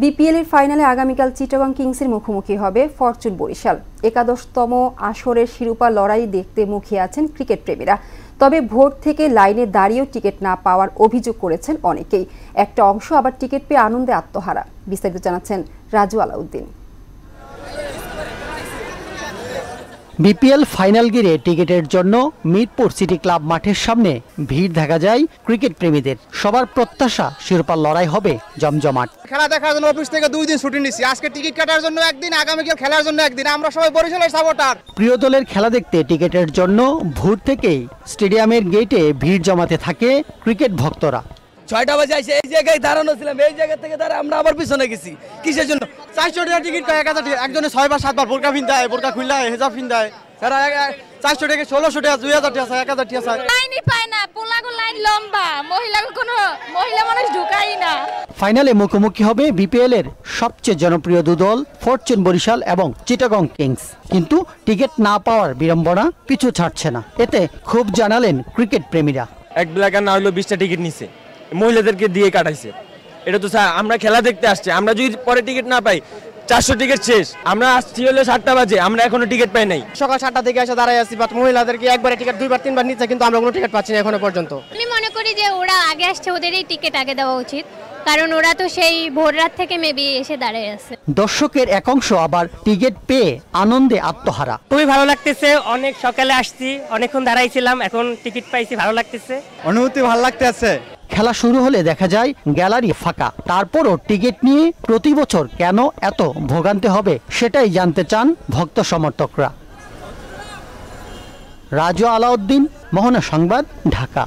BPL এর ফাইনালে আগামীকাল চিটাগং কিংসের মুখোমুখি হবে ফরচুন বরিশাল। একাদশতম আসরের শিরোপা লড়াই দেখতে মুখিয়ে আছেন ক্রিকেট প্রেমীরা। তবে ভোর থেকে লাইনে দাঁড়িয়েও টিকিট না পাওয়ার অভিযোগ করেছেন অনেকেই। একটা অংশ আবার টিকিট পেয়ে আনন্দে আত্মহারা। বিস্তারিত জানাচ্ছেন রাজু আলাউদ্দিন। বিপিএল ফাইনাল ঘিরে টিকিটের জন্য মিরপুর সিটি ক্লাব মাঠের সামনে ভিড় দেখা যায় ক্রিকেট প্রেমীদের। সবার প্রত্যাশা শিরোপার লড়াই হবে জমজমাট। খেলা দেখার জন্য অফিস থেকে 2 দিন ছুটি নিছি, আজকে টিকিট কাটার জন্য একদিন, আগামীকাল খেলার জন্য একদিন। আমরা সবাই বরিশালের সাপোর্টার। প্রিয় দলের খেলা দেখতে টিকিটের জন্য ভোর থেকেই স্টেডিয়ামের গেটে ভিড় জমাতে থাকে ক্রিকেট ভক্তরা। 6টা বাজে এসে এই জায়গায় দাঁড়ানো ছিলাম, এই জায়গা থেকে দাঁড়া আমরা আবার পিছনে গেছি। কিসের জন্য? 400 টাকা টিকিট পায়, 1000 টাকা। একজনে 6 বার 7 বার বোরকা পিন্দায়, বোরকা খুললায়, হেজাব পিন্দায়। তারা 400 টাকা, 1600 টাকা, 2000 টাকা, 1000 টাকা। লাইনই পায় না, পোলাগো লাইন লম্বা, মহিলা মানুষ ঢুকাই না। ফাইনালে মুখোমুখি হবে বিপিএল এর সবচেয়ে জনপ্রিয় দল ফরচুন বরিশাল এবং চিটাগং কিংস। কিন্তু টিকিট না পাওয়ার বিড়ম্বনা পিছু ছাড়ছে না। এতে ক্ষোভ জানালেন ক্রিকেট প্রেমীরা। এক ব্ল্যাকার না হলো 20টা টিকিট নিছে, মহিলাদেরকে দিয়ে কাটাইছে। এটা তো স্যার, আমরা খেলা দেখতে আসছি, আমরা যদি পরে টিকিট না পাই, 400 টিকিট শেষ। আমরা আসছি হলো 7টা বাজে, আমরা এখনো টিকিট পাই নাই। সকাল 7টা থেকে এসে দাঁড়াই আছি, বাট মহিলাদেরকে একবারে টিকিট 2 বার 3 বার নিচ্ছে, কিন্তু আমরা কোনো টিকিট পাচ্ছি না এখনো পর্যন্ত। আমি মনে করি যে ওরা আগে আসছে, ওদেরই টিকিট আগে দেওয়া উচিত, কারণ ওরা তো সেই ভোর রাত থেকে মেবি এসে দাঁড়িয়ে আছে। দর্শকের এক অংশ আবার টিকিট পেয়ে আনন্দে আত্মহারা। খুবই ভালো লাগতেছে, অনেক সকালে আসছি, অনেকক্ষণ দাঁড়াইছিলাম, এখন টিকিট পাইছি, ভালো লাগতেছে। অনুভূতি ভালো লাগতেছে। খেলা শুরু হলে দেখা যায় গ্যালারি ফাঁকা। তারপরও টিকিট নিয়ে প্রতি বছর কেন এত ভোগান্তি হবে সেটাই জানতে চান ভক্ত সমর্থকরা। রাজু আলাউদ্দিন, মোহনা সংবাদ, ঢাকা।